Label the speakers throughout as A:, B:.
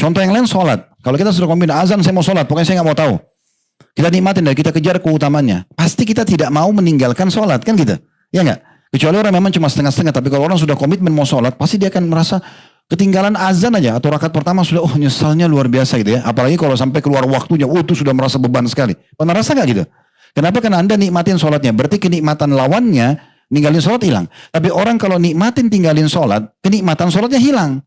A: Contoh yang lain sholat. Kalau kita sudah komitmen azan saya mau sholat, pokoknya saya nggak mau tahu. Kita nikmatin dan kita kejar keutamannya. Pasti kita tidak mau meninggalkan sholat kan gitu. Ya nggak? Kecuali orang memang cuma setengah-setengah. Tapi kalau orang sudah komitmen mau sholat, pasti dia akan merasa ketinggalan azan aja. Atau rakaat pertama sudah, oh nyesalnya luar biasa gitu ya. Apalagi kalau sampai keluar waktunya, oh itu sudah merasa beban sekali. Pernah rasa nggak gitu? Kenapa? Karena Anda nikmatin sholatnya. Berarti kenikmatan lawannya, ninggalin sholat hilang. Tapi orang kalau nikmatin tinggalin sholat, kenikmatan sholatnya hilang.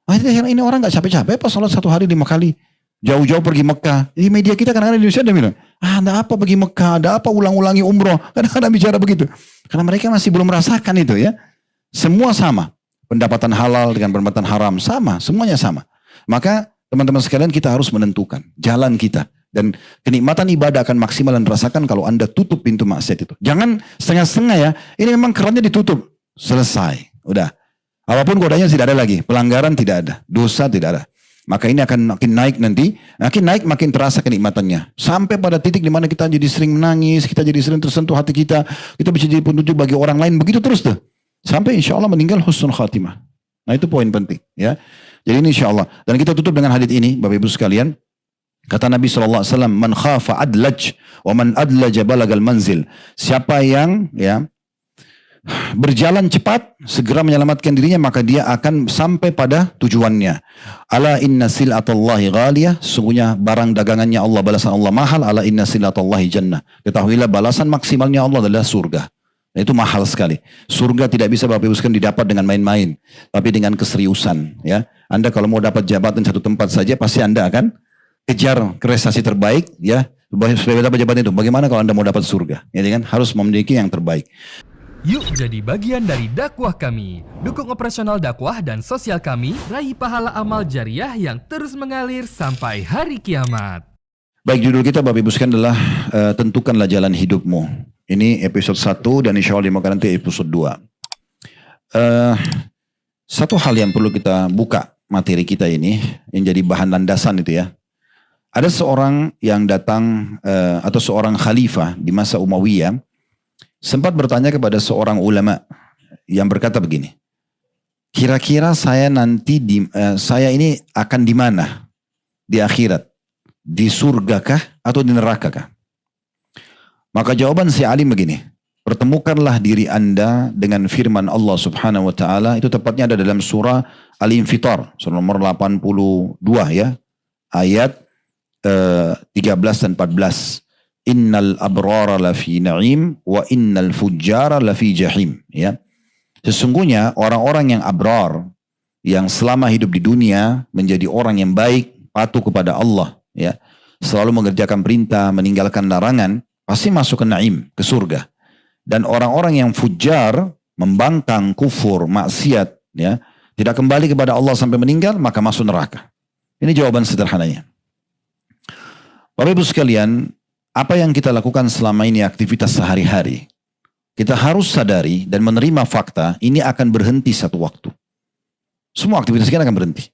A: Ini orang nggak capek-capek apa sholat 1 hari 5 kali. Jauh-jauh pergi Mekah. Di media kita kadang-kadang di Indonesia dia bilang, ada apa pergi Mekah, ada apa ulang-ulangi umroh. Kadang-kadang bicara begitu. Karena mereka masih belum merasakan itu ya. Semua sama. Pendapatan halal dengan pendapatan haram sama. Semuanya sama. Maka teman-teman sekalian kita harus menentukan jalan kita. Dan kenikmatan ibadah akan maksimal dan rasakan kalau Anda tutup pintu maksiat itu. Jangan setengah-setengah ya. Ini memang kerannya ditutup. Selesai. Udah. Apapun godanya tidak ada lagi. Pelanggaran tidak ada. Dosa tidak ada. Maka ini akan makin naik nanti. Makin naik makin terasa kenikmatannya. Sampai pada titik di mana kita jadi sering menangis. Kita jadi sering tersentuh hati kita. Kita bisa jadi petunjuk bagi orang lain. Begitu terus tuh. Sampai insya Allah meninggal husnul khatimah. Nah itu poin penting. Ya. Jadi ini insya Allah. Dan kita tutup dengan hadits ini Bapak Ibu sekalian. Kata Nabi SAW, man khafa adlaj, wa man adlaja balagal manzil. Siapa yang ya berjalan cepat, segera menyelamatkan dirinya, maka dia akan sampai pada tujuannya. Ala inna sil'atallahi ghaliyah, sungguhnya barang dagangannya Allah, balasan Allah mahal. Ala inna sil'atallahi jannah. Ketahuilah balasan maksimalnya Allah adalah surga. Nah, itu mahal sekali. Surga tidak bisa Bapak Ibu sekalian didapat dengan main-main, tapi dengan keseriusan. Ya, Anda kalau mau dapat jabatan satu tempat saja, pasti Anda akan kejar prestasi terbaik, ya, supaya dapat jabatan itu. Bagaimana kalau Anda mau dapat surga? Ya kan, harus memiliki yang terbaik.
B: Yuk jadi bagian dari dakwah kami. Dukung operasional dakwah dan sosial kami, raih pahala amal jariah yang terus mengalir sampai hari kiamat.
A: Baik, judul kita Bapak Ibu sekalian adalah tentukanlah jalan hidupmu. Ini episode 1 dan insya Allah nanti episode 2. Satu hal yang perlu kita buka materi kita ini, yang jadi bahan landasan itu ya. Ada seorang yang datang atau seorang khalifah di masa Umayyah sempat bertanya kepada seorang ulama yang berkata begini, kira-kira saya nanti saya ini akan di mana di akhirat, di surgakah atau di nerakakah? Maka jawaban si alim begini, pertemukanlah diri Anda dengan firman Allah Subhanahu wa taala, itu tepatnya ada dalam surah Al-Infitar, surah nomor 82 ya, ayat 13 dan 14. Innal abrara lafi na'im wa innal fujjara lafi jahim. Ya. Sesungguhnya orang-orang yang abrar, yang selama hidup di dunia menjadi orang yang baik, patuh kepada Allah, ya, selalu mengerjakan perintah, meninggalkan larangan, pasti masuk ke na'im, ke surga. Dan orang-orang yang fujjar, membangkang, kufur, maksiat, ya, tidak kembali kepada Allah sampai meninggal, maka masuk neraka. Ini jawaban sederhananya. Bapak Ibu sekalian, apa yang kita lakukan selama ini aktivitas sehari-hari, kita harus sadari dan menerima fakta ini akan berhenti satu waktu. Semua aktivitas kita akan berhenti.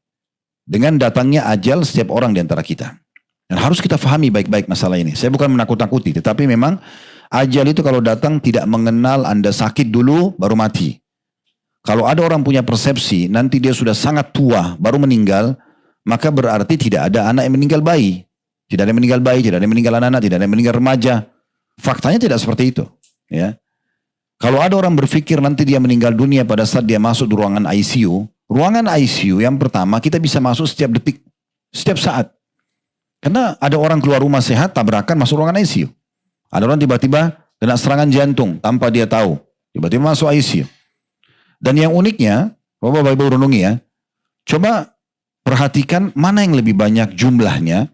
A: Dengan datangnya ajal setiap orang di antara kita. Dan harus kita fahami baik-baik masalah ini. Saya bukan menakut-nakuti, tetapi memang ajal itu kalau datang tidak mengenal Anda sakit dulu baru mati. Kalau ada orang punya persepsi nanti dia sudah sangat tua baru meninggal, maka berarti tidak ada anak yang meninggal bayi. Tidak ada yang meninggal bayi, tidak ada yang meninggal anak, tidak ada yang meninggal remaja. Faktanya tidak seperti itu. Ya. Kalau ada orang berpikir nanti dia meninggal dunia pada saat dia masuk di ruangan ICU. Ruangan ICU yang pertama kita bisa masuk setiap detik, setiap saat. Karena ada orang keluar rumah sehat, tabrakan masuk ruangan ICU. Ada orang tiba-tiba kena serangan jantung tanpa dia tahu. Tiba-tiba masuk ICU. Dan yang uniknya, Bapak-Ibu renungi ya, coba perhatikan mana yang lebih banyak jumlahnya.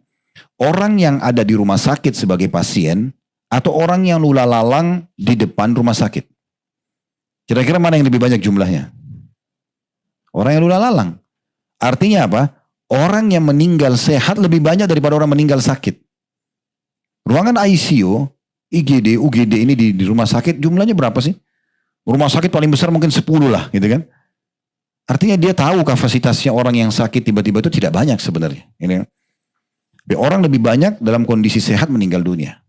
A: Orang yang ada di rumah sakit sebagai pasien atau orang yang lula-lalang di depan rumah sakit. Kira-kira mana yang lebih banyak jumlahnya? Orang yang lula-lalang. Artinya apa? Orang yang meninggal sehat lebih banyak daripada orang meninggal sakit. Ruangan ICU, IGD, UGD ini di rumah sakit jumlahnya berapa sih? Rumah sakit paling besar mungkin 10 lah gitu kan. Artinya dia tahu kapasitasnya orang yang sakit tiba-tiba itu tidak banyak sebenarnya. Ini orang lebih banyak dalam kondisi sehat meninggal dunia.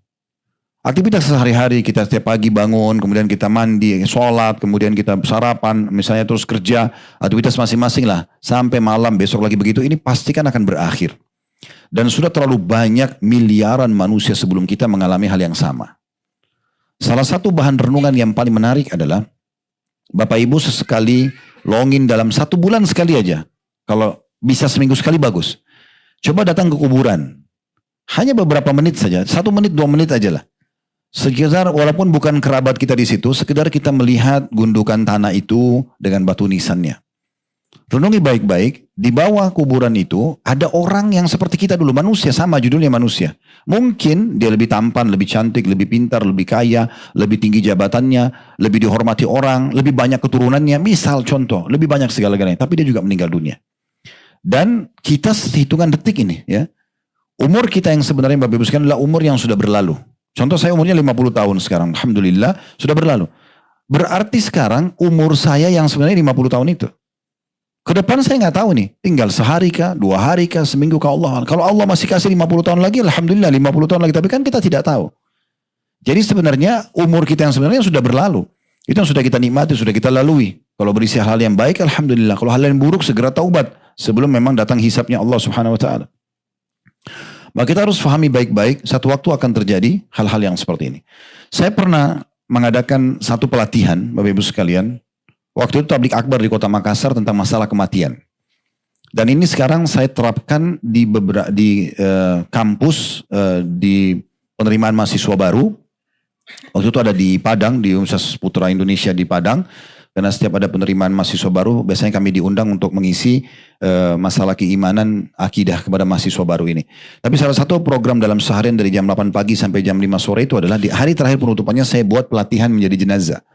A: Aktivitas sehari-hari kita setiap pagi bangun, kemudian kita mandi, sholat, kemudian kita sarapan, misalnya terus kerja, aktivitas masing-masing lah. Sampai malam, besok lagi begitu, ini pastikan akan berakhir. Dan sudah terlalu banyak miliaran manusia sebelum kita mengalami hal yang sama. Salah satu bahan renungan yang paling menarik adalah, Bapak Ibu sesekali longin dalam 1 bulan sekali aja. Kalau bisa seminggu sekali bagus. Coba datang ke kuburan. Hanya beberapa menit saja, 1 menit, 2 menit aja lah. Sekedar walaupun bukan kerabat kita di situ, sekedar kita melihat gundukan tanah itu dengan batu nisannya. Renungi baik-baik, di bawah kuburan itu ada orang yang seperti kita dulu, manusia, sama judulnya manusia. Mungkin dia lebih tampan, lebih cantik, lebih pintar, lebih kaya, lebih tinggi jabatannya, lebih dihormati orang, lebih banyak keturunannya, misal contoh, lebih banyak segala-galanya, tapi dia juga meninggal dunia. Dan kita hitungan detik ini ya, umur kita yang sebenarnya Bapak Ibu sekalian adalah umur yang sudah berlalu. Contoh saya umurnya 50 tahun sekarang. Alhamdulillah sudah berlalu. Berarti sekarang umur saya yang sebenarnya 50 tahun itu. Ke depan saya nggak tahu nih. Tinggal sehari kah, 2 hari kah, seminggu kah Allah. Kalau Allah masih kasih 50 tahun lagi, Alhamdulillah 50 tahun lagi. Tapi kan kita tidak tahu. Jadi sebenarnya umur kita yang sebenarnya sudah berlalu. Itu yang sudah kita nikmati, sudah kita lalui. Kalau berisi hal yang baik, Alhamdulillah. Kalau hal yang buruk, segera taubat. Sebelum memang datang hisabnya Allah Subhanahu Wa Taala. Maka kita harus pahami baik-baik, satu waktu akan terjadi hal-hal yang seperti ini. Saya pernah mengadakan satu pelatihan, Bapak Ibu sekalian. Waktu itu tablik akbar di kota Makassar tentang masalah kematian. Dan ini sekarang saya terapkan di kampus, di penerimaan mahasiswa baru. Waktu itu ada di Padang, di Universitas Putra Indonesia di Padang. Karena setiap ada penerimaan mahasiswa baru, biasanya kami diundang untuk mengisi masalah keimanan, akidah kepada mahasiswa baru ini. Tapi salah satu program dalam seharian dari jam 8 pagi sampai jam 5 sore itu adalah di hari terakhir penutupannya saya buat pelatihan menjadi jenazah.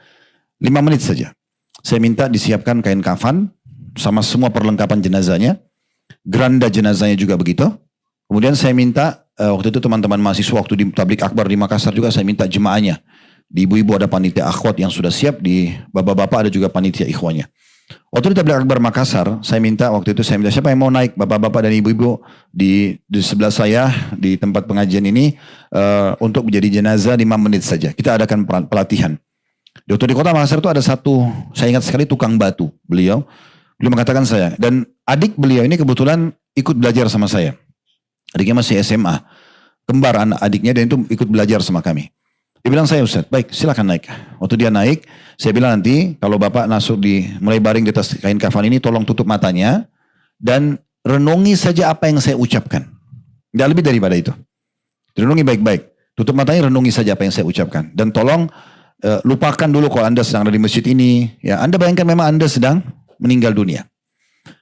A: 5 menit saja. Saya minta disiapkan kain kafan sama semua perlengkapan jenazahnya. Geranda jenazahnya juga begitu. Kemudian saya minta, waktu itu teman-teman mahasiswa waktu di tablik akbar di Makassar juga saya minta jemaahnya. Di ibu-ibu ada panitia akhwat yang sudah siap, di bapak-bapak ada juga panitia ikhwanya. Waktu di tablik akbar Makassar, saya minta siapa yang mau naik, bapak-bapak dan ibu-ibu di sebelah saya di tempat pengajian ini untuk menjadi jenazah 5 menit saja. Kita adakan pelatihan. Waktu di kota Makassar itu ada satu, saya ingat sekali tukang batu. Beliau mengatakan saya, dan adik beliau ini kebetulan ikut belajar sama saya. Adiknya masih SMA, kembar anak adiknya, dan itu ikut belajar sama kami. Dia bilang, saya Ustaz, baik silakan naik. Waktu dia naik, saya bilang nanti kalau Bapak mulai baring di atas kain kafan ini, tolong tutup matanya dan renungi saja apa yang saya ucapkan. Tidak lebih daripada itu. Renungi baik-baik. Tutup matanya, renungi saja apa yang saya ucapkan. Dan tolong lupakan dulu kalau Anda sedang ada di masjid ini. Ya, Anda bayangkan memang Anda sedang meninggal dunia.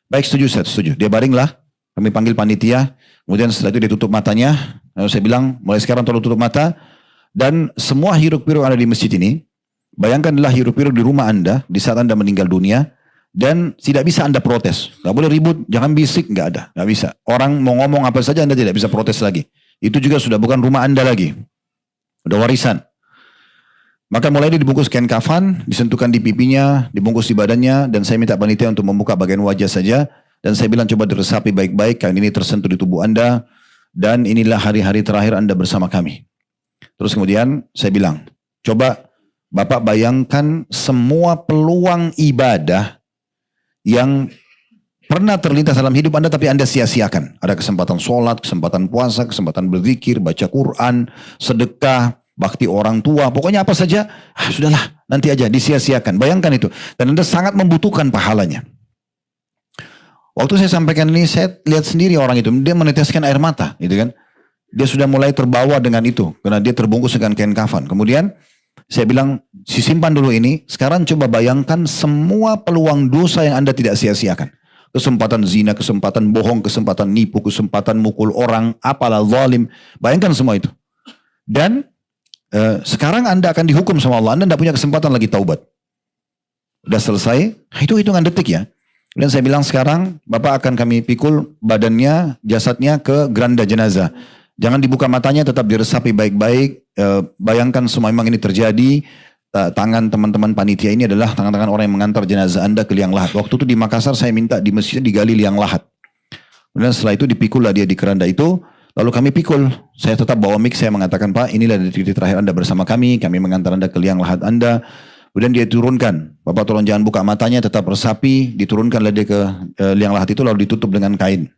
A: Baik, setuju Ustaz, setuju. Dia baringlah, kami panggil panitia. Kemudian setelah itu dia tutup matanya. Lalu saya bilang, mulai sekarang tolong tutup mata. Dan semua hiruk-pikuk ada di masjid ini, bayangkanlah hiruk-pikuk di rumah Anda di saat Anda meninggal dunia, dan tidak bisa Anda protes. Gak boleh ribut, jangan bisik, gak ada. Gak bisa. Orang mau ngomong apa saja Anda tidak bisa protes lagi. Itu juga sudah bukan rumah Anda lagi. Udah warisan. Maka mulai dibungkus kain kafan, disentuhkan di pipinya, dibungkus di badannya, dan saya minta panitia untuk membuka bagian wajah saja. Dan saya bilang coba diresapi baik-baik, karena ini tersentuh di tubuh Anda, dan inilah hari-hari terakhir Anda bersama kami. Terus kemudian saya bilang, coba Bapak bayangkan semua peluang ibadah yang pernah terlintas dalam hidup Anda tapi Anda sia-siakan. Ada kesempatan sholat, kesempatan puasa, kesempatan berzikir, baca Quran, sedekah, bakti orang tua, pokoknya apa saja, sudahlah nanti aja disia-siakan. Bayangkan itu. Dan Anda sangat membutuhkan pahalanya. Waktu saya sampaikan ini, saya lihat sendiri orang itu, dia meneteskan air mata, gitu kan. Dia sudah mulai terbawa dengan itu, karena dia terbungkus dengan kain kafan. Kemudian saya bilang, simpan dulu ini, sekarang coba bayangkan semua peluang dosa yang Anda tidak sia-siakan. Kesempatan zina, kesempatan bohong, kesempatan nipu, kesempatan mukul orang, apalah zalim. Bayangkan semua itu. Dan sekarang Anda akan dihukum sama Allah, Anda tidak punya kesempatan lagi taubat. Udah selesai, itu hitungan detik ya. Dan saya bilang sekarang, Bapak akan kami pikul badannya, jasadnya ke geranda jenazah. Jangan dibuka matanya, tetap diresapi baik-baik. Bayangkan semua memang ini terjadi. Tangan teman-teman panitia ini adalah tangan-tangan orang yang mengantar jenazah Anda ke liang lahat. Waktu itu di Makassar saya minta di masjid digali liang lahat. Kemudian setelah itu dipikulah dia di keranda itu. Lalu kami pikul, saya tetap bawa mic, saya mengatakan, Pak, inilah detik-detik terakhir Anda bersama kami mengantar Anda ke liang lahat Anda. Kemudian dia turunkan, Bapak tolong jangan buka matanya, tetap resapi, diturunkanlah dia ke liang lahat itu lalu ditutup dengan kain.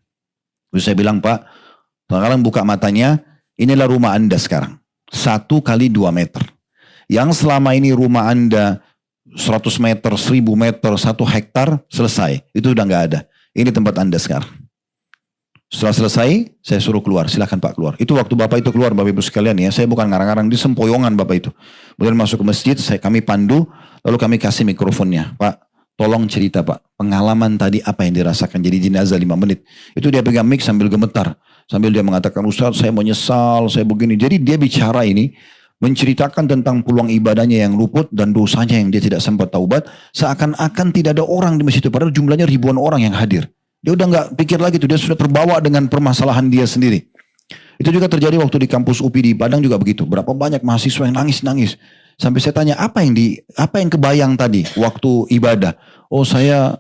A: Lalu saya bilang, Pak, sekarang buka matanya, inilah rumah Anda sekarang. 1 kali 2 meter. Yang selama ini rumah Anda 100 meter, 1000 meter, 1 hektar, selesai. Itu udah nggak ada. Ini tempat Anda sekarang. Setelah selesai, saya suruh keluar. Silakan Pak keluar. Itu waktu Bapak itu keluar, Bapak Ibu sekalian ya. Saya bukan ngarang-ngarang, di sempoyongan Bapak itu. Kemudian masuk ke masjid, kami pandu, lalu kami kasih mikrofonnya. Pak, tolong cerita Pak, pengalaman tadi apa yang dirasakan jadi jenazah 5 menit. Itu dia pegang mic sambil gemetar. Sambil dia mengatakan, Ustaz saya menyesal, saya begini. Jadi dia bicara ini, menceritakan tentang peluang ibadahnya yang luput dan dosanya yang dia tidak sempat taubat. Seakan-akan tidak ada orang di masjid itu. Padahal jumlahnya ribuan orang yang hadir. Dia udah gak pikir lagi tuh, dia sudah terbawa dengan permasalahan dia sendiri. Itu juga terjadi waktu di kampus UPI di Padang juga begitu. Berapa banyak mahasiswa yang nangis-nangis. Sampai saya tanya, apa yang kebayang tadi waktu ibadah? Oh saya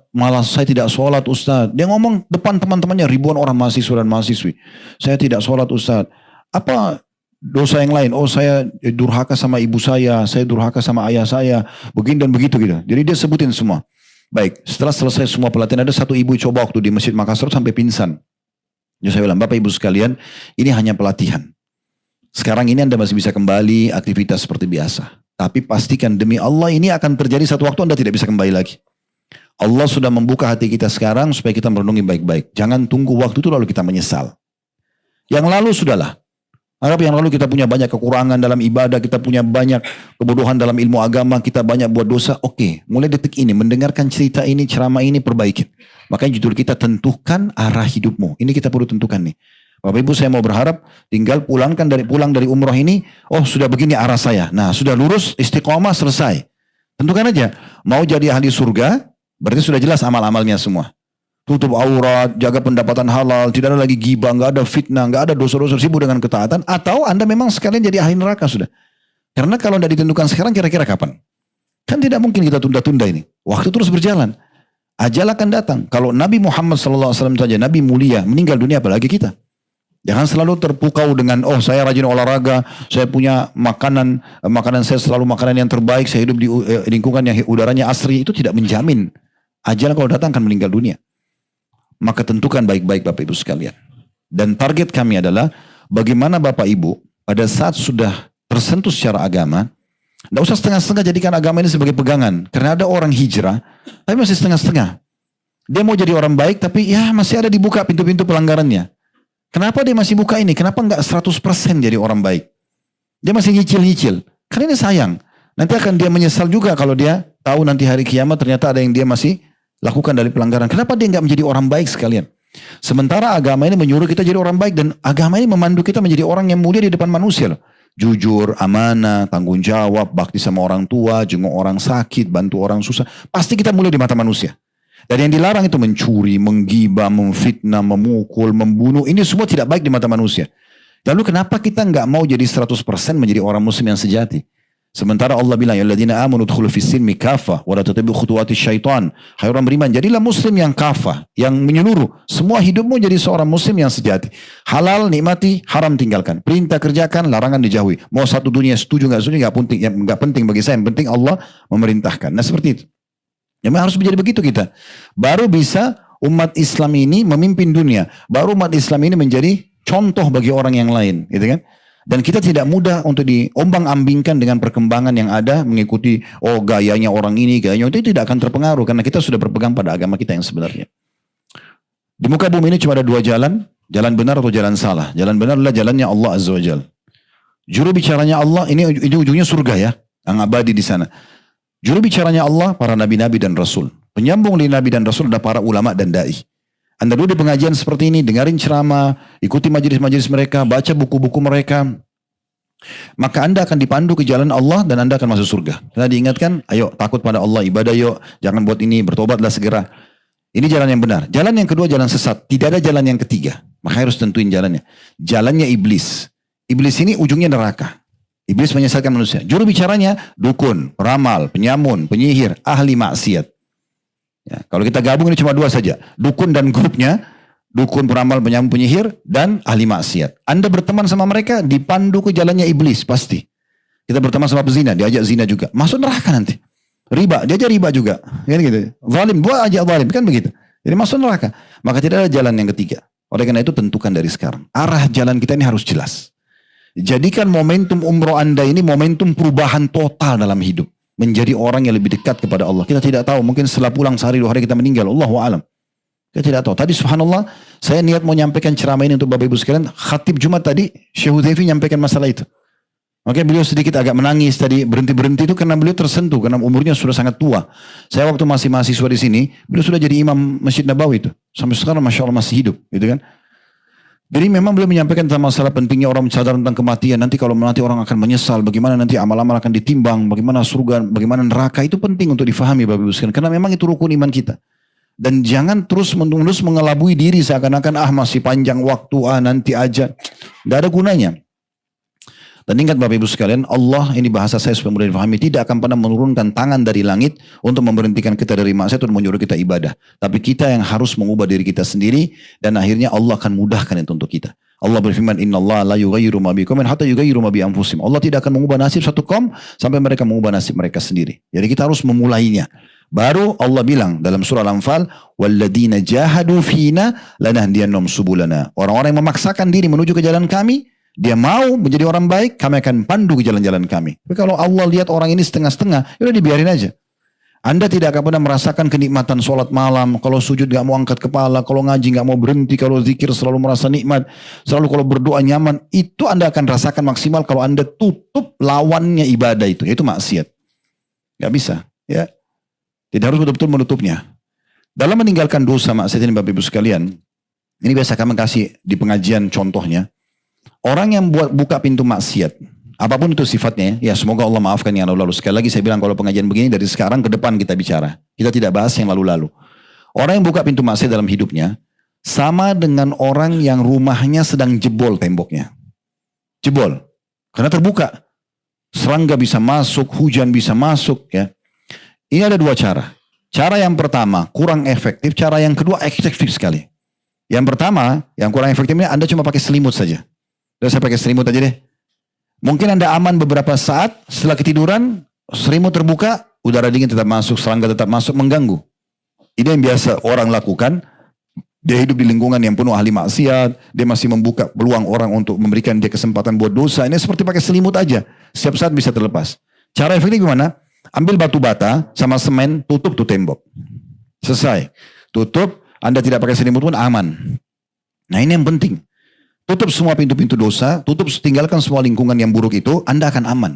A: tidak sholat Ustaz. Dia ngomong depan teman-temannya ribuan orang mahasiswa dan mahasiswi. Saya tidak sholat Ustaz. Apa dosa yang lain? Oh saya durhaka sama ibu saya durhaka sama ayah saya. Begini dan begitu gitu. Jadi dia sebutin semua. Baik, setelah selesai semua pelatihan ada satu ibu coba waktu di Masjid Makassar sampai pingsan. Jadi saya bilang, Bapak Ibu sekalian, ini hanya pelatihan. Sekarang ini Anda masih bisa kembali aktivitas seperti biasa. Tapi pastikan demi Allah ini akan terjadi satu waktu Anda tidak bisa kembali lagi. Allah sudah membuka hati kita sekarang supaya kita merenungi baik-baik. Jangan tunggu waktu itu lalu kita menyesal. Yang lalu sudahlah. Anggap yang lalu kita punya banyak kekurangan dalam ibadah, kita punya banyak kebodohan dalam ilmu agama, kita banyak buat dosa. Oke, mulai detik ini mendengarkan cerita ini, ceramah ini, perbaikin. Makanya judul kita tentukan arah hidupmu. Ini kita perlu tentukan nih. Bapak Ibu saya mau berharap tinggal pulang dari umroh ini, oh sudah begini arah saya. Nah sudah lurus, istiqomah selesai. Tentukan aja, mau jadi ahli surga, berarti sudah jelas amal-amalnya semua. Tutup aurat, jaga pendapatan halal, tidak ada lagi ghibah, nggak ada fitnah, nggak ada dosa-dosa, sibuk dengan ketaatan. Atau Anda memang sekalian jadi ahli neraka sudah. Karena kalau tidak ditentukan sekarang, kira-kira kapan? Kan tidak mungkin kita tunda-tunda ini. Waktu terus berjalan. Ajal akan datang. Kalau Nabi Muhammad SAW saja, Nabi mulia, meninggal dunia apalagi kita. Jangan selalu terpukau dengan, oh saya rajin olahraga, saya punya makanan saya selalu makanan yang terbaik, saya hidup di lingkungan yang udaranya asri, itu tidak menjamin. Ajal kalau datang akan meninggal dunia. Maka tentukan baik-baik Bapak Ibu sekalian. Dan target kami adalah, bagaimana Bapak Ibu pada saat sudah tersentuh secara agama, tidak usah setengah-setengah jadikan agama ini sebagai pegangan. Karena ada orang hijrah, tapi masih setengah-setengah. Dia mau jadi orang baik, tapi ya masih ada dibuka pintu-pintu pelanggarannya. Kenapa dia masih buka ini? Kenapa enggak 100% jadi orang baik? Dia masih nyicil-nyicil. Karena ini sayang. Nanti akan dia menyesal juga kalau dia tahu nanti hari kiamat ternyata ada yang dia masih lakukan dari pelanggaran. Kenapa dia enggak menjadi orang baik sekalian? Sementara agama ini menyuruh kita jadi orang baik. Dan agama ini memandu kita menjadi orang yang mulia di depan manusia loh. Jujur, amanah, tanggung jawab, bakti sama orang tua, jenguk orang sakit, bantu orang susah. Pasti kita mulia di mata manusia. Dan yang dilarang itu mencuri, menggibah, memfitnah, memukul, membunuh. Ini semua tidak baik di mata manusia. Lalu kenapa kita nggak mau jadi 100% menjadi orang muslim yang sejati? Sementara Allah bilang, ya alladzina amanu udkhulu fis-silmi kafah wa la tattabi'u khutuwatis syaitan. Hai orang beriman, jadilah muslim yang kafah, yang menyeluruh. Semua hidupmu jadi seorang muslim yang sejati. Halal nikmati, haram tinggalkan. Perintah kerjakan, larangan dijauhi. Mau satu dunia setuju nggak setuju nggak penting, yang nggak penting bagi saya. Yang penting Allah memerintahkan. Nah seperti itu. Memang harus menjadi begitu kita. Baru bisa umat Islam ini memimpin dunia. Baru umat Islam ini menjadi contoh bagi orang yang lain. Gitu kan? Dan kita tidak mudah untuk diombang-ambingkan dengan perkembangan yang ada. Mengikuti, oh gayanya orang ini, gayanya itu tidak akan terpengaruh. Karena kita sudah berpegang pada agama kita yang sebenarnya. Di muka bumi ini cuma ada dua jalan. Jalan benar atau jalan salah. Jalan benar adalah jalannya Allah Azza wa Jalla. Juru bicaranya Allah, ini ujungnya surga ya. Yang abadi di sana. Juru bicaranya Allah, para nabi-nabi dan rasul. Penyambung di nabi dan rasul adalah para ulama dan da'i. Anda dulu di pengajian seperti ini, dengarin ceramah, ikuti majelis-majelis mereka, baca buku-buku mereka. Maka Anda akan dipandu ke jalan Allah dan Anda akan masuk surga. Karena diingatkan, ayo takut pada Allah, ibadah yuk, jangan buat ini, bertobatlah segera. Ini jalan yang benar. Jalan yang kedua jalan sesat. Tidak ada jalan yang ketiga. Maka harus tentuin jalannya. Jalannya iblis. Iblis ini ujungnya neraka. Iblis menyesatkan manusia. Juru bicaranya dukun, peramal, penyamun, penyihir, ahli maksiat. Ya, kalau kita gabung ini cuma dua saja. Dukun dan grupnya dukun, peramal, penyihir, dan ahli maksiat. Anda berteman sama mereka, dipandu ke jalannya iblis, pasti. Kita berteman sama pezina, diajak zina juga. Masuk neraka nanti. Riba, diajak riba juga. Kan gitu. Zalim, buat ajak zalim, kan begitu. Jadi masuk neraka. Maka tidak ada jalan yang ketiga. Oleh karena itu tentukan dari sekarang. Arah jalan kita ini harus jelas. Jadikan momentum umroh Anda ini momentum perubahan total dalam hidup. Menjadi orang yang lebih dekat kepada Allah. Kita tidak tahu, mungkin setelah pulang sehari 2 hari kita meninggal. Allahu a'lam. Kita tidak tahu. Tadi subhanallah, saya niat mau nyampaikan ceramah ini untuk Bapak Ibu sekalian. Khatib Jumat tadi, Syekh Hudhaifi nyampaikan masalah itu. Oke, beliau sedikit agak menangis tadi, berhenti-berhenti itu karena beliau tersentuh, karena umurnya sudah sangat tua. Saya waktu masih mahasiswa di sini, beliau sudah jadi imam Masjid Nabawi itu. Sampai sekarang Masya Allah masih hidup, gitu kan. Jadi memang beliau menyampaikan tentang masalah pentingnya orang sadar tentang kematian. Nanti kalau nanti orang akan menyesal, bagaimana nanti amal-amal akan ditimbang, bagaimana surga, bagaimana neraka, itu penting untuk difahami Bapak Ibu sekalian. Karena memang itu rukun iman kita. Dan jangan terus-menerus mengelabui diri seakan-akan masih panjang waktu, nanti aja. Gak ada gunanya. Dan ingat Bapak Ibu sekalian, Allah, ini bahasa saya supaya mudah difahami, tidak akan pernah menurunkan tangan dari langit untuk memberhentikan kita dari maksiat atau menyuruh kita ibadah. Tapi kita yang harus mengubah diri kita sendiri, dan akhirnya Allah akan mudahkan itu untuk kita. Allah berfirman, Inna Allah la yughayyiru ma biqaumin hatta yughayyiru ma bi anfusihim. Allah tidak akan mengubah nasib satu kaum sampai mereka mengubah nasib mereka sendiri. Jadi kita harus memulainya. Baru Allah bilang dalam surah Al-Anfal, walladzina jahadu fina lanahdiyannahum subulana. Orang-orang yang memaksakan diri menuju ke jalan kami, dia mau menjadi orang baik, kami akan pandu ke jalan-jalan kami. Tapi kalau Allah lihat orang ini setengah-setengah, ya udah dibiarin aja. Anda tidak akan pernah merasakan kenikmatan sholat malam, kalau sujud gak mau angkat kepala, kalau ngaji gak mau berhenti, kalau zikir selalu merasa nikmat, selalu kalau berdoa nyaman. Itu Anda akan rasakan maksimal kalau Anda tutup lawannya ibadah itu, yaitu maksiat. Gak bisa, ya. Tidak harus betul-betul menutupnya. Dalam meninggalkan dosa maksiat ini Bapak Ibu sekalian, ini biasa kami kasih di pengajian contohnya. Orang yang buka pintu maksiat, apapun itu sifatnya, ya semoga Allah maafkan yang lalu-lalu. Sekali lagi saya bilang kalau pengajian begini dari sekarang ke depan kita bicara. Kita tidak bahas yang lalu-lalu. Orang yang buka pintu maksiat dalam hidupnya, sama dengan orang yang rumahnya sedang jebol temboknya. Jebol. Karena terbuka. Serangga bisa masuk, hujan bisa masuk, ya. Ini ada 2 cara. Cara yang pertama kurang efektif, cara yang kedua efektif sekali. Yang pertama, yang kurang efektif ini Anda cuma pakai selimut saja. Udah saya pakai selimut aja deh. Mungkin Anda aman beberapa saat, setelah ketiduran, selimut terbuka, udara dingin tetap masuk, serangga tetap masuk, mengganggu. Ini yang biasa orang lakukan. Dia hidup di lingkungan yang penuh ahli maksiat, dia masih membuka peluang orang untuk memberikan dia kesempatan buat dosa. Ini seperti pakai selimut aja, setiap saat bisa terlepas. Cara efektif gimana? Ambil batu bata sama semen, tutup tuh tembok. Selesai. Tutup, Anda tidak pakai selimut pun aman. Nah ini yang penting. Tutup semua pintu-pintu dosa, tinggalkan semua lingkungan yang buruk itu, Anda akan aman.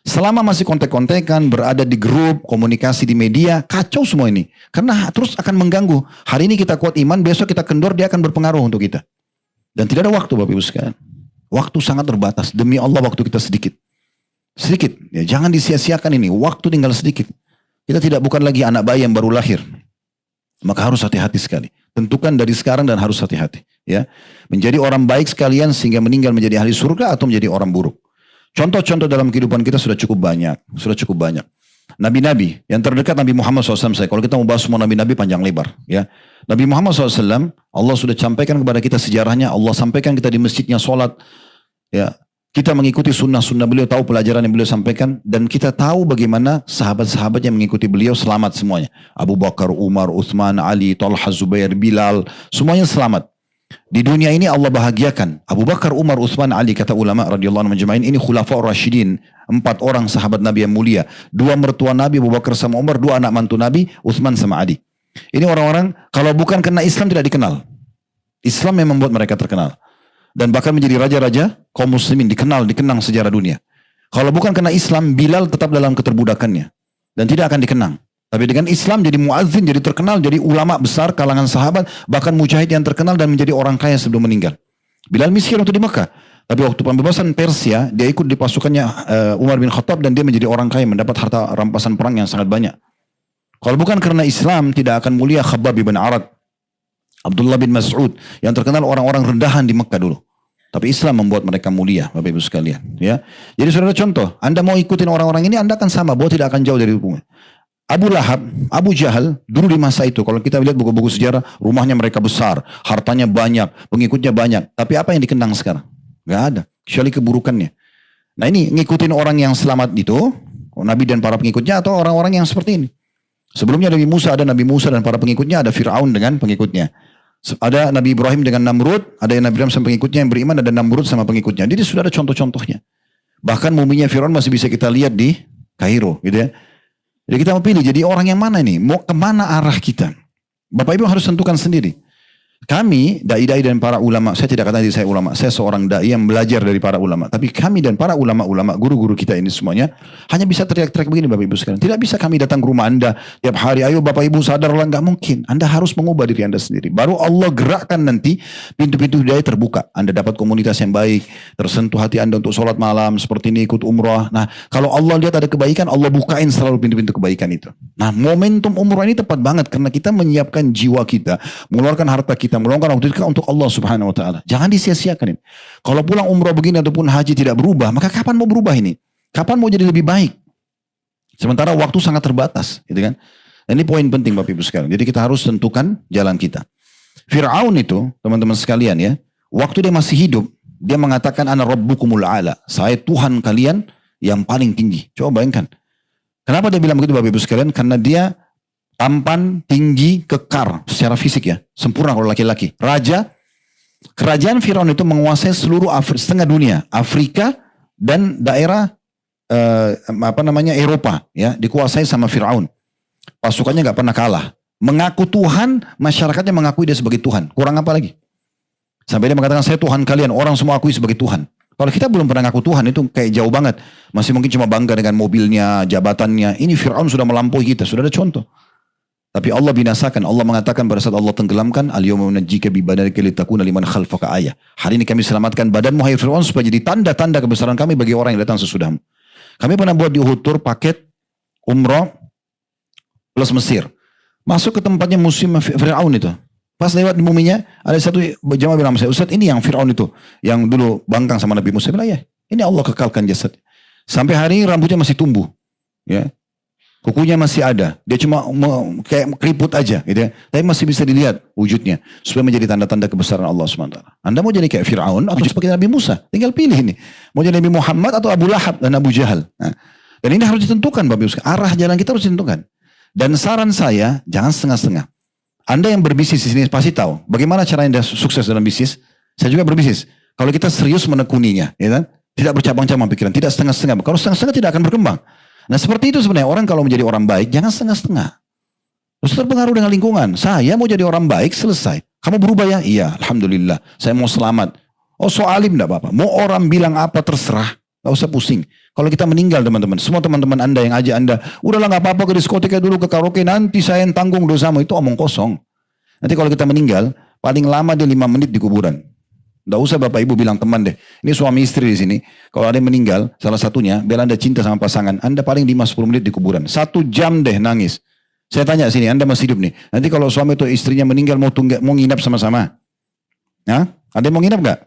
A: Selama masih kontek-kontekan, berada di grup, komunikasi di media, kacau semua ini. Karena terus akan mengganggu. Hari ini kita kuat iman, besok kita kendor, dia akan berpengaruh untuk kita. Dan tidak ada waktu Bapak Ibu sekalian. Waktu sangat terbatas. Demi Allah waktu kita sedikit. Sedikit, ya, jangan disia-siakan ini. Waktu tinggal sedikit. Kita bukan lagi anak bayi yang baru lahir. Maka harus hati-hati sekali. Tentukan dari sekarang dan harus hati-hati. Ya, menjadi orang baik sekalian sehingga meninggal menjadi ahli surga atau menjadi orang buruk. Contoh-contoh dalam kehidupan kita sudah cukup banyak. Nabi-nabi yang terdekat Nabi Muhammad SAW. Kalau kita mau bahas semua nabi-nabi panjang lebar. Ya, Nabi Muhammad SAW, Allah sudah sampaikan kepada kita sejarahnya. Allah sampaikan kita di masjidnya sholat. Ya. Kita mengikuti sunnah-sunnah beliau, tahu pelajaran yang beliau sampaikan, dan kita tahu bagaimana sahabat-sahabat yang mengikuti beliau selamat semuanya. Abu Bakar, Umar, Uthman, Ali, Talha, Zubair, Bilal, semuanya selamat. Di dunia ini Allah bahagiakan. Abu Bakar, Umar, Uthman, Ali, kata ulama radhiyallahu anhum majma'in, ini khulafaur rasyidin, 4 orang sahabat Nabi yang mulia. 2 mertua Nabi, Abu Bakar sama Umar, 2 anak mantu Nabi, Uthman sama Ali. Ini orang-orang kalau bukan karena Islam tidak dikenal. Islam yang membuat mereka terkenal. Dan bahkan menjadi raja-raja kaum muslimin, dikenang sejarah dunia. Kalau bukan karena Islam, Bilal tetap dalam keterbudakannya dan tidak akan dikenang. Tapi dengan Islam jadi muadzin, jadi terkenal, jadi ulama besar kalangan sahabat, bahkan mujahid yang terkenal dan menjadi orang kaya sebelum meninggal. Bilal miskin waktu di Mekah, tapi waktu pembebasan Persia dia ikut di pasukannya Umar bin Khattab dan dia menjadi orang kaya, mendapat harta rampasan perang yang sangat banyak. Kalau bukan karena Islam, tidak akan mulia Khabbab bin Arad, Abdullah bin Mas'ud, yang terkenal orang-orang rendahan di Mekah dulu. Tapi Islam membuat mereka mulia, Bapak Ibu sekalian. Ya, jadi saudara contoh, Anda mau ikutin orang-orang ini, Anda akan sama, bahwa tidak akan jauh dari hukumnya. Abu Lahab, Abu Jahal, dulu di masa itu, kalau kita lihat buku-buku sejarah, rumahnya mereka besar, hartanya banyak, pengikutnya banyak. Tapi apa yang dikenang sekarang? Gak ada, kecuali keburukannya. Nah ini ngikutin orang yang selamat itu, Nabi dan para pengikutnya, atau orang-orang yang seperti ini. Sebelumnya Nabi Musa, ada Nabi Musa dan para pengikutnya, ada Fir'aun dengan pengikutnya. Ada Nabi Ibrahim dengan Namrud, ada yang Nabi Ibrahim sama pengikutnya yang beriman, ada Namrud sama pengikutnya. Jadi sudah ada contoh-contohnya. Bahkan muminya Fir'aun masih bisa kita lihat di Kairo, gitu ya. Jadi kita mau pilih, jadi orang yang mana nih? Mau kemana arah kita? Bapak Ibu harus tentukan sendiri. Kami, dai-dai dan para ulama, saya tidak katakan diri saya ulama, saya seorang dai yang belajar dari para ulama. Tapi kami dan para ulama-ulama, guru-guru kita ini semuanya, hanya bisa teriak-teriak begini Bapak Ibu sekalian. Tidak bisa kami datang ke rumah Anda tiap hari, ayo Bapak Ibu sadarlah, nggak mungkin. Anda harus mengubah diri Anda sendiri. Baru Allah gerakkan nanti, pintu-pintu hidayah terbuka. Anda dapat komunitas yang baik, tersentuh hati Anda untuk sholat malam, seperti ini ikut umrah. Nah, kalau Allah lihat ada kebaikan, Allah bukain selalu pintu-pintu kebaikan itu. Nah, momentum umrah ini tepat banget, karena kita menyiapkan jiwa kita, mengeluarkan harta kita, meluangkan waktu kita untuk Allah Subhanahu wa taala. Jangan disia-siakan ini. Kalau pulang umrah begini ataupun haji tidak berubah, maka kapan mau berubah ini? Kapan mau jadi lebih baik? Sementara waktu sangat terbatas, gitu kan? Dan ini poin penting Bapak Ibu sekalian. Jadi kita harus tentukan jalan kita. Fir'aun itu, teman-teman sekalian ya, waktu dia masih hidup, dia mengatakan ana rabbukumul a'la. Saya Tuhan kalian yang paling tinggi. Coba bayangkan. Kenapa dia bilang begitu Bapak Ibu sekalian? Karena dia tampan, tinggi, kekar secara fisik ya. Sempurna kalau laki-laki. Raja, kerajaan Firaun itu menguasai seluruh setengah dunia. Afrika dan daerah Eropa ya, dikuasai sama Firaun. Pasukannya nggak pernah kalah. Mengaku Tuhan, masyarakatnya mengakui dia sebagai Tuhan. Kurang apa lagi? Sampai dia mengatakan saya Tuhan kalian, orang semua akui sebagai Tuhan. Kalau kita belum pernah ngaku Tuhan itu kayak jauh banget. Masih mungkin cuma bangga dengan mobilnya, jabatannya. Ini Firaun sudah melampaui kita, sudah ada contoh. Tapi Allah binasakan. Allah mengatakan pada saat Allah tenggelamkan, al-yawma nunajjika bi badanika litakuna liman khalfaka ayah. Hari ini kami selamatkan badanmu hai Fir'aun supaya jadi tanda-tanda kebesaran kami bagi orang yang datang sesudahmu. Kami pernah buat di Uhud Tour paket umroh plus Mesir. Masuk ke tempatnya musim Fir'aun itu. Pas lewat di buminya, ada satu jamaah bilang saya, Ustaz ini yang Fir'aun itu, yang dulu bangkang sama Nabi Musa. Bilang ya, ini Allah kekalkan jasad. Sampai hari ini rambutnya masih tumbuh. Ya. Kukunya masih ada. Dia cuma kayak keriput aja. Gitu ya. Tapi masih bisa dilihat wujudnya. Supaya menjadi tanda-tanda kebesaran Allah SWT. Anda mau jadi kayak Fir'aun atau seperti Nabi Musa? Tinggal pilih ini. Mau jadi Nabi Muhammad atau Abu Lahab dan Abu Jahal. Nah, dan ini harus ditentukan Bapak Ibu. Arah jalan kita harus ditentukan. Dan saran saya, jangan setengah-setengah. Anda yang berbisnis di sini pasti tahu. Bagaimana cara Anda sukses dalam bisnis? Saya juga berbisnis. Kalau kita serius menekuninya. Ya kan? Tidak bercabang-cabang pikiran. Tidak setengah-setengah. Kalau setengah-setengah tidak akan berkembang. Nah seperti itu sebenarnya orang kalau menjadi orang baik jangan setengah-setengah. Terus terpengaruh dengan lingkungan. Saya mau jadi orang baik selesai. Kamu berubah ya? Iya, alhamdulillah. Saya mau selamat. Oh soalim enggak apa-apa. Mau orang bilang apa terserah. Gak usah pusing. Kalau kita meninggal teman-teman. Semua teman-teman Anda yang ajak Anda. Udahlah gak apa-apa ke diskotika dulu ke karaoke. Nanti saya yang tanggung dosamu. Itu omong kosong. Nanti kalau kita meninggal. Paling lama dia 5 menit di kuburan. Nggak usah Bapak Ibu bilang teman deh. Ini suami istri di sini. Kalau ada yang meninggal, salah satunya, biar Anda cinta sama pasangan, Anda paling 5-10 menit di kuburan. 1 jam deh nangis. Saya tanya sini, Anda masih hidup nih. Nanti kalau suami atau istrinya meninggal, mau nginap sama-sama. Hah? Ada yang mau nginap nggak?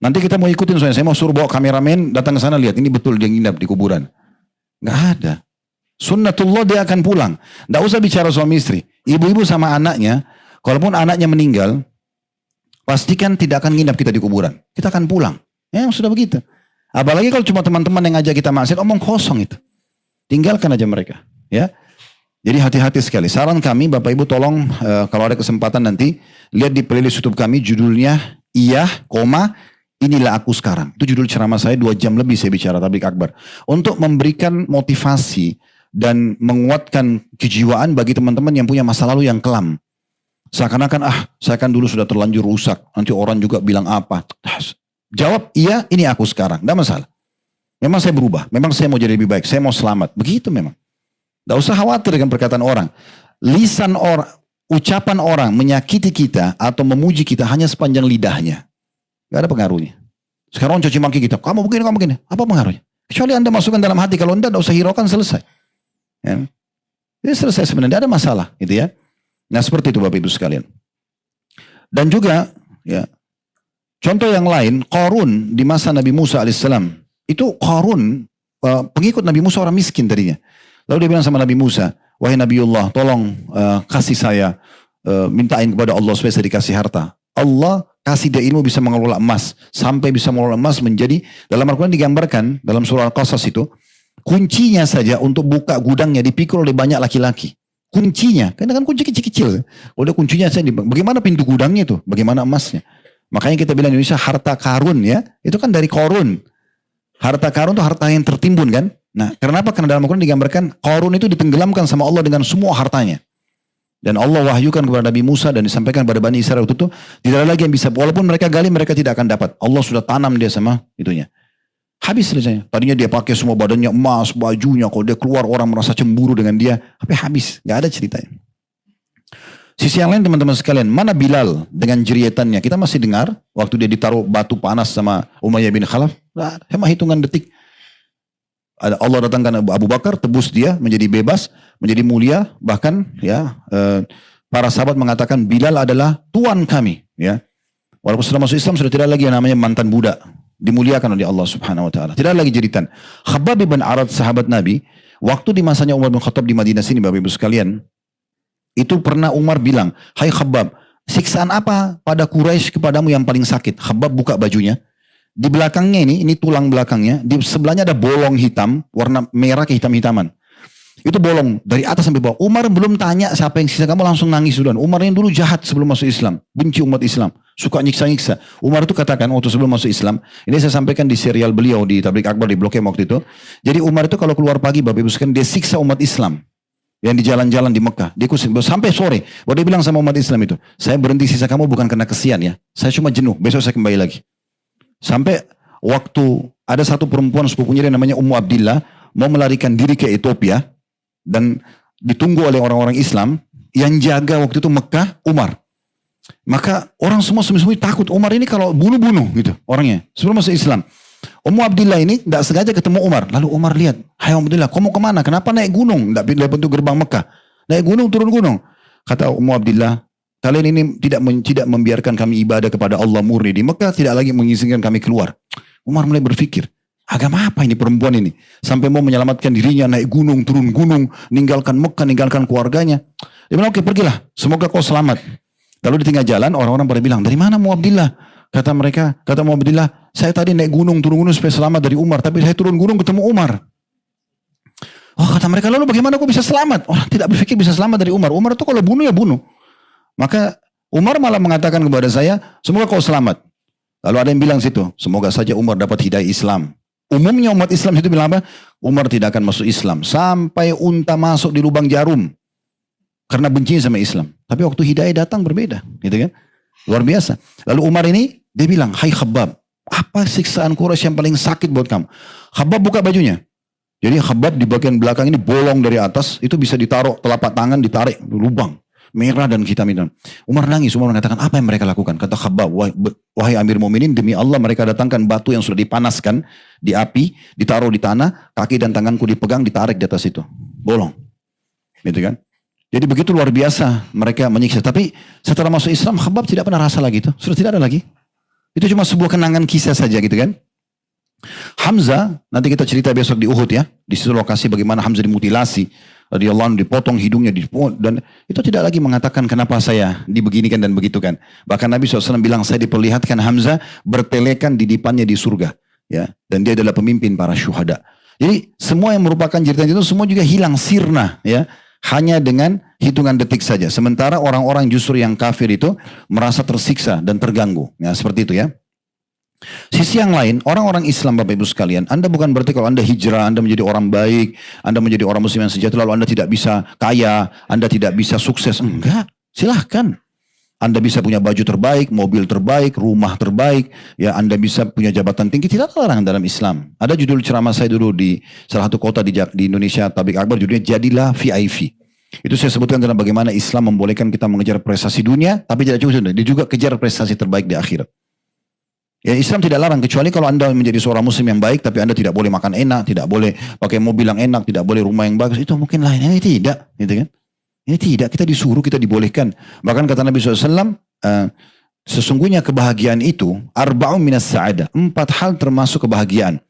A: Nanti kita mau ikutin soalnya. Saya mau suruh bawa kameramen, datang ke sana lihat. Ini betul dia nginap di kuburan. Nggak ada. Sunnatullah dia akan pulang. Nggak usah bicara suami istri. Ibu-ibu sama anaknya, kalaupun anaknya meninggal, pastikan tidak akan nginap kita di kuburan. Kita akan pulang. Ya sudah begitu. Apalagi kalau cuma teman-teman yang ngajak kita maksiat, omong kosong itu. Tinggalkan aja mereka. Ya. Jadi hati-hati sekali. Saran kami Bapak Ibu tolong kalau ada kesempatan nanti lihat di playlist YouTube kami judulnya Iya, inilah aku sekarang. Itu judul ceramah saya 2 jam lebih saya bicara tablik akbar. Untuk memberikan motivasi dan menguatkan kejiwaan bagi teman-teman yang punya masa lalu yang kelam. Seakan-akan saya kan dulu sudah terlanjur rusak. Nanti orang juga bilang apa. Jawab iya ini aku sekarang. Tidak masalah. Memang saya berubah. Memang saya mau jadi lebih baik. Saya mau selamat. Begitu memang. Tidak usah khawatir dengan perkataan orang. Lisan orang, ucapan orang menyakiti kita atau memuji kita hanya sepanjang lidahnya. Tidak ada pengaruhnya. Sekarang caci maki kita. Kamu begini, kamu begini. Apa pengaruhnya? Kecuali Anda masukkan dalam hati. Kalau Anda tidak usah hiraukan selesai. Ya. Jadi selesai sebenarnya. Tidak ada masalah. Gitu ya. Nah seperti itu Bapak Ibu sekalian. Dan juga ya contoh yang lain, Qarun di masa Nabi Musa alaihissalam. Itu Qarun pengikut Nabi Musa orang miskin tadinya. Lalu dia bilang sama Nabi Musa, wahai Nabiullah, tolong kasih saya, mintain kepada Allah supaya saya dikasih harta. Allah kasih dia ilmu bisa mengelola emas, sampai bisa mengelola emas menjadi, dalam Al-Quran digambarkan, dalam surah Al-Qasas itu, kuncinya saja untuk buka gudangnya dipikul oleh banyak laki-laki. Kuncinya, karena kan kunci kecil-kecil. Udah kuncinya saja, bagaimana pintu gudangnya itu, bagaimana emasnya. Makanya kita bilang Indonesia harta karun ya, itu kan dari korun. Harta karun itu harta yang tertimbun kan. Nah, kenapa? Karena dalam Al-Quran digambarkan korun itu ditenggelamkan sama Allah dengan semua hartanya. Dan Allah wahyukan kepada Nabi Musa dan disampaikan kepada Bani Israel itu tidak ada lagi yang bisa, walaupun mereka gali mereka tidak akan dapat. Allah sudah tanam dia sama itunya. Habis selesai. Tadinya dia pakai semua badannya emas, bajunya, kalau dia keluar orang merasa cemburu dengan dia, tapi habis, nggak ada ceritanya. Sisi yang lain teman-teman sekalian, mana Bilal dengan jerietannya? Kita masih dengar waktu dia ditaruh batu panas sama Umayyah bin Khalaf, cuma hitungan detik. Allah datangkan Abu Bakar, tebus dia menjadi bebas, menjadi mulia, bahkan ya para sahabat mengatakan Bilal adalah tuan kami. Ya, walaupun setelah masuk Islam sudah tidak lagi yang namanya mantan budak, dimuliakan oleh Allah Subhanahu Wa Taala. Tidak lagi jeritan. Khabbab bin Arad sahabat Nabi, waktu di masanya Umar bin Khattab di Madinah sini, Bapak Ibu sekalian, itu pernah Umar bilang, hai Khabbab, siksaan apa pada Quraisy kepadamu yang paling sakit? Khabbab buka bajunya. Di belakangnya ini tulang belakangnya, di sebelahnya ada bolong hitam, warna merah kehitam-hitaman. Itu bolong, dari atas sampai bawah. Umar belum tanya siapa yang siksa kamu, langsung nangis duluan. Umar ini dulu jahat sebelum masuk Islam, benci umat Islam, suka nyiksa-nyiksa. Umar itu katakan waktu sebelum masuk Islam, ini saya sampaikan di serial beliau di Tabligh Akbar di Blok M waktu itu. Jadi Umar itu kalau keluar pagi, Bapak Ibu sekalian, dia siksa umat Islam yang di jalan-jalan di Mekah. Dia kusik sampai sore. Dia bilang sama umat Islam itu, saya berhenti siksa kamu bukan karena kesian ya, saya cuma jenuh, besok saya kembali lagi. Sampai waktu ada satu perempuan sepupunya yang namanya Ummu Abdillah mau melarikan diri ke Ethiopia dan ditunggu oleh orang-orang Islam yang jaga waktu itu Mekah, Umar. Maka orang semua sembunyi-sembunyi takut Umar ini kalau bunuh-bunuh gitu orangnya sebelum masuk Islam. Ummu Abdillah ini tidak sengaja ketemu Umar. Lalu Umar lihat, hai Ummu Abdillah, kamu kemana? Kenapa naik gunung? Tidak pindah pintu gerbang Mekah. Naik gunung, turun gunung. Kata Ummu Abdillah, kalian ini tidak membiarkan kami ibadah kepada Allah murni di Mekah, tidak lagi mengizinkan kami keluar. Umar mulai berpikir, agama apa ini perempuan ini? Sampai mau menyelamatkan dirinya, naik gunung, turun gunung, ninggalkan Mekah, ninggalkan keluarganya. Dia bilang, oke pergilah, semoga kau selamat. Lalu di tengah jalan, orang-orang pada bilang, dari mana Ummu Abdillah? Kata Ummu Abdillah, saya tadi naik gunung, turun gunung supaya selamat dari Umar, tapi saya turun gunung ketemu Umar. Oh, kata mereka, lalu bagaimana kau bisa selamat? Orang tidak berpikir bisa selamat dari Umar. Umar itu kalau bunuh ya bunuh. Maka Umar malah mengatakan kepada saya, semoga kau selamat. Lalu ada yang bilang situ, semoga saja Umar dapat hidayah Islam. Umumnya umat Islam itu bilang apa? Umar tidak akan masuk Islam. Sampai unta masuk di lubang jarum. Karena benci sama Islam. Tapi waktu hidayah datang berbeda. Gitu kan? Luar biasa. Lalu Umar ini, dia bilang, hai Khabbab, apa siksaan Quraisy yang paling sakit buat kamu? Khabbab buka bajunya. Jadi Khabbab di bagian belakang ini bolong dari atas, itu bisa ditaruh telapak tangan, ditarik, lubang. Merah dan hitam-hitam. Umar nangis, Umar mengatakan, apa yang mereka lakukan? Kata Khabbab, wahai Amir Mu'minin, demi Allah mereka datangkan batu yang sudah dipanaskan, di api, ditaruh di tanah, kaki dan tanganku dipegang, ditarik di atas itu. Bolong. Gitu kan? Jadi begitu luar biasa mereka menyiksa. Tapi setelah masuk Islam, Khabbab tidak pernah rasa lagi itu. Sudah tidak ada lagi. Itu cuma sebuah kenangan kisah saja gitu kan. Hamzah, nanti kita cerita besok di Uhud ya. Di situ lokasi bagaimana Hamzah dimutilasi. Radhiyallahu anhu dipotong hidungnya dan itu tidak lagi mengatakan kenapa saya dibeginikan dan begitu kan. Bahkan Nabi SAW bilang saya diperlihatkan Hamzah bertelekan di depannya di surga ya, dan dia adalah pemimpin para syuhada. Jadi semua yang merupakan jeritan itu semua juga hilang sirna ya, hanya dengan hitungan detik saja. Sementara orang-orang justru yang kafir itu merasa tersiksa dan terganggu ya, seperti itu ya. Sisi yang lain, orang-orang Islam Bapak Ibu sekalian, Anda bukan berarti kalau Anda hijrah, Anda menjadi orang baik, Anda menjadi orang muslim yang sejahtera, lalu Anda tidak bisa kaya, Anda tidak bisa sukses. Enggak, silahkan. Anda bisa punya baju terbaik, mobil terbaik, rumah terbaik, ya Anda bisa punya jabatan tinggi, tidak ada larangan dalam Islam. Ada judul ceramah saya dulu di salah satu kota di Indonesia, Tabligh Akbar, judulnya Jadilah VIP. Itu saya sebutkan dalam bagaimana Islam membolehkan kita mengejar prestasi dunia, tapi tidak cukup, dia juga kejar prestasi terbaik di akhirat. Ya Islam tidak larang, kecuali kalau Anda menjadi seorang muslim yang baik, tapi Anda tidak boleh makan enak, tidak boleh pakai mobil yang enak, tidak boleh rumah yang bagus, itu mungkin lain. Ini tidak, gitu kan? Ini tidak, kita disuruh, kita dibolehkan. Bahkan kata Nabi SAW, sesungguhnya kebahagiaan itu, arba'un minas sa'adah, 4 hal termasuk kebahagiaan.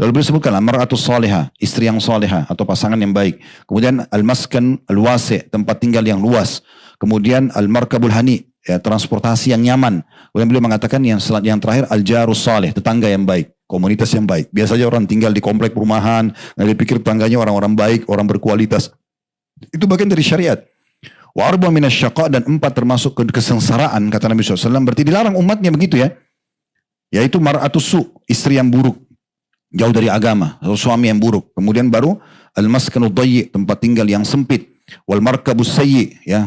A: Lalu beliau sebutkan mar'atus salihah, istri yang salihah atau pasangan yang baik. Kemudian al-maskan al-wasi', tempat tinggal yang luas. Kemudian al-markabul hani, ya, transportasi yang nyaman. Kemudian beliau mengatakan yang terakhir al-jarus salih, tetangga yang baik, komunitas yang baik. Biasanya orang tinggal di komplek perumahan, nggak dipikir tetangganya orang-orang baik, orang berkualitas. Itu bagian dari syariat. Wa arba minasyaqa, dan 4 termasuk kesengsaraan, kata Nabi SAW. Berarti dilarang umatnya begitu ya. Yaitu mar'atus su, istri yang buruk, jauh dari agama, atau suami yang buruk. Kemudian baru al-maskanu dayyi, tempat tinggal yang sempit. Wal markabus sayyi, ya,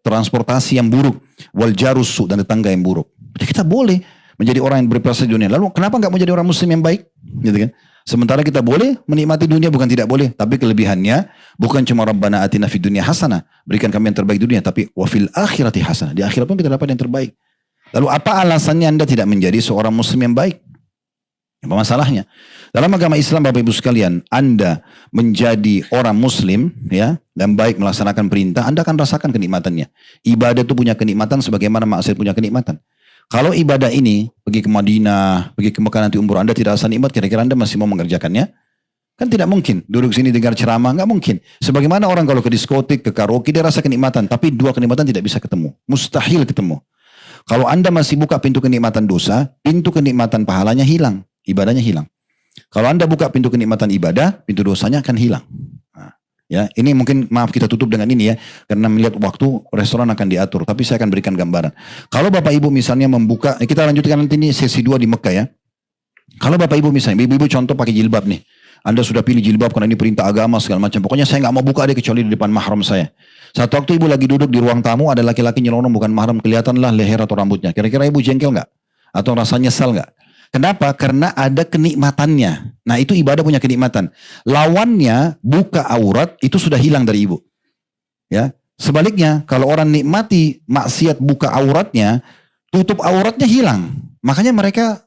A: transportasi yang buruk. Wal jarus su, dan tetangga yang buruk. Jadi kita boleh menjadi orang yang berprestasi di dunia. Lalu kenapa enggak menjadi orang muslim yang baik? Gitu kan? Sementara kita boleh menikmati dunia, bukan tidak boleh. Tapi kelebihannya bukan cuma Rabbana atina fid dunya hasanah, berikan kami yang terbaik di dunia, tapi wa fil akhirati hasanah. Di akhirat pun kita dapat yang terbaik. Lalu apa alasannya Anda tidak menjadi seorang muslim yang baik? Apa masalahnya? Dalam agama Islam, Bapak Ibu sekalian, Anda menjadi orang muslim, ya, dan baik melaksanakan perintah, Anda akan rasakan kenikmatannya. Ibadah itu punya kenikmatan sebagaimana maksiat punya kenikmatan. Kalau ibadah ini, pergi ke Madinah, pergi ke Mekah nanti umroh, Anda tidak rasa nikmat, kira-kira Anda masih mau mengerjakannya? Kan tidak mungkin. Duduk sini dengar ceramah, nggak mungkin. Sebagaimana orang kalau ke diskotik, ke karaoke, dia rasa kenikmatan. Tapi 2 kenikmatan tidak bisa ketemu. Mustahil ketemu. Kalau Anda masih buka pintu kenikmatan dosa, pintu kenikmatan pahalanya hilang. Ibadahnya hilang. Kalau Anda buka pintu kenikmatan ibadah, pintu dosanya akan hilang. Nah, ya, ini mungkin maaf kita tutup dengan ini ya, karena melihat waktu restoran akan diatur. Tapi saya akan berikan gambaran. Kalau Bapak Ibu misalnya membuka, kita lanjutkan nanti ini sesi 2 di Mekah ya. Kalau Bapak Ibu misalnya, ibu-ibu contoh pakai jilbab nih. Anda sudah pilih jilbab karena ini perintah agama segala macam. Pokoknya saya nggak mau buka deh kecuali di depan mahram saya. Satu waktu ibu lagi duduk di ruang tamu, ada laki-laki nyelonong bukan mahram, kelihatanlah leher atau rambutnya. Kira-kira ibu jengkel nggak? Atau rasa nyesal nggak? Kenapa? Karena ada kenikmatannya. Nah, itu ibadah punya kenikmatan. Lawannya buka aurat itu sudah hilang dari ibu. Ya. Sebaliknya, kalau orang nikmati maksiat buka auratnya, tutup auratnya hilang. Makanya mereka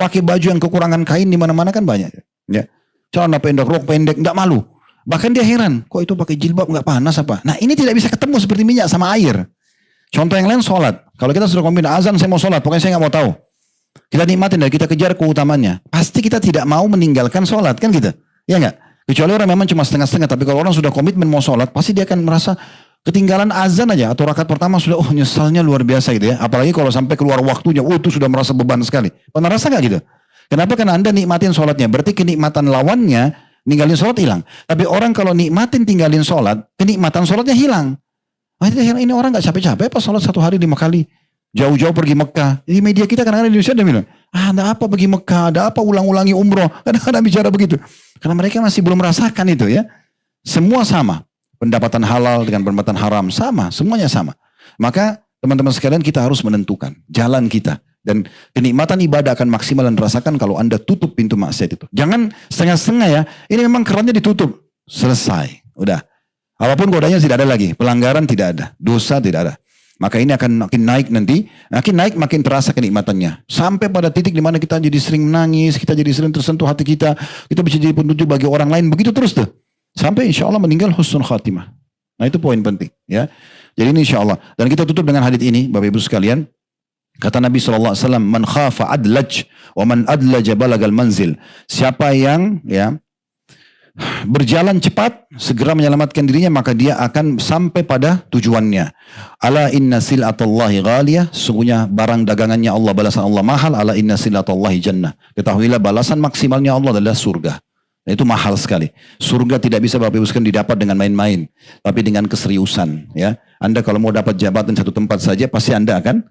A: pakai baju yang kekurangan kain di mana-mana kan banyak. Ya. Celana pendek, rok pendek, nggak malu. Bahkan dia heran, kok itu pakai jilbab nggak panas apa? Nah, ini tidak bisa ketemu seperti minyak sama air. Contoh yang lain sholat. Kalau kita sudah kombin azan, saya mau sholat, pokoknya saya nggak mau tahu. Kita nikmatin dan kita kejar keutamannya. Pasti kita tidak mau meninggalkan sholat kan gitu. Ya enggak? Kecuali orang memang cuma setengah-setengah. Tapi kalau orang sudah komitmen mau sholat, pasti dia akan merasa ketinggalan azan aja. Atau rakaat pertama sudah, nyesalnya luar biasa gitu ya. Apalagi kalau sampai keluar waktunya, itu sudah merasa beban sekali. Pernah rasa nggak gitu? Kenapa? Karena Anda nikmatin sholatnya. Berarti kenikmatan lawannya, ninggalin sholat hilang. Tapi orang kalau nikmatin tinggalin sholat, kenikmatan sholatnya hilang. Ini orang nggak capek-capek apa sholat 1 hari 5 kali. Jauh-jauh pergi Mekah. Di media kita kadang-kadang di Indonesia ada bilang, ada apa pergi Mekah, ada apa ulang-ulangi umroh. Kadang-kadang bicara begitu. Karena mereka masih belum merasakan itu ya. Semua sama. Pendapatan halal dengan pendapatan haram sama. Semuanya sama. Maka teman-teman sekalian kita harus menentukan jalan kita. Dan kenikmatan ibadah akan maksimal dan rasakan kalau Anda tutup pintu maksiat itu. Jangan setengah-setengah ya. Ini memang kerannya ditutup. Selesai. Udah. Apapun godanya tidak ada lagi. Pelanggaran tidak ada. Dosa tidak ada. Maka ini akan makin naik nanti. Makin naik makin terasa kenikmatannya. Sampai pada titik di mana kita jadi sering menangis. Kita jadi sering tersentuh hati kita. Kita bisa jadi petunjuk bagi orang lain. Begitu terus tuh. Sampai insya Allah meninggal husnul khatimah. Nah itu poin penting. Ya. Jadi ini insya Allah. Dan kita tutup dengan hadits ini Bapak Ibu sekalian. Kata Nabi SAW, man khafa adlaj, wa man adlaja balagal manzil. Siapa yang ya berjalan cepat, segera menyelamatkan dirinya, maka dia akan sampai pada tujuannya. Ala inna sil'atallahi ghaliyah, sungguhnya barang dagangannya Allah, balasan Allah mahal. Ala inna sil'atallahi jannah. Ketahuilah balasan maksimalnya Allah adalah surga. Nah, itu mahal sekali. Surga tidak bisa Bapak Ibu sekalian didapat dengan main-main, tapi dengan keseriusan. Ya, Anda kalau mau dapat jabatan satu tempat saja, pasti Anda akan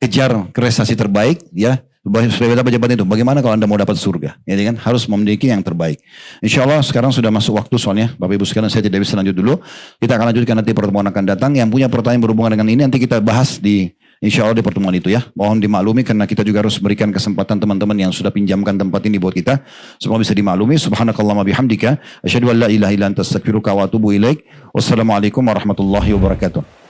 A: kejar prestasi terbaik, ya. Supaya dapat jabatan itu. Bagaimana kalau Anda mau dapat surga? Ya kan harus memiliki yang terbaik. Insya Allah sekarang sudah masuk waktu soalnya Bapak Ibu sekalian saya tidak bisa lanjut dulu. Kita akan lanjutkan nanti pertemuan akan datang. Yang punya pertanyaan berhubungan dengan ini nanti kita bahas di insya Allah di pertemuan itu ya. Mohon dimaklumi karena kita juga harus berikan kesempatan teman-teman yang sudah pinjamkan tempat ini buat kita. Semua bisa dimaklumi. Subhanakallahumma bihamdika. Asyhadu an la ilaha illa anta astaghfiruka wa atubu ilaik. Wassalamualaikum warahmatullahi wabarakatuh.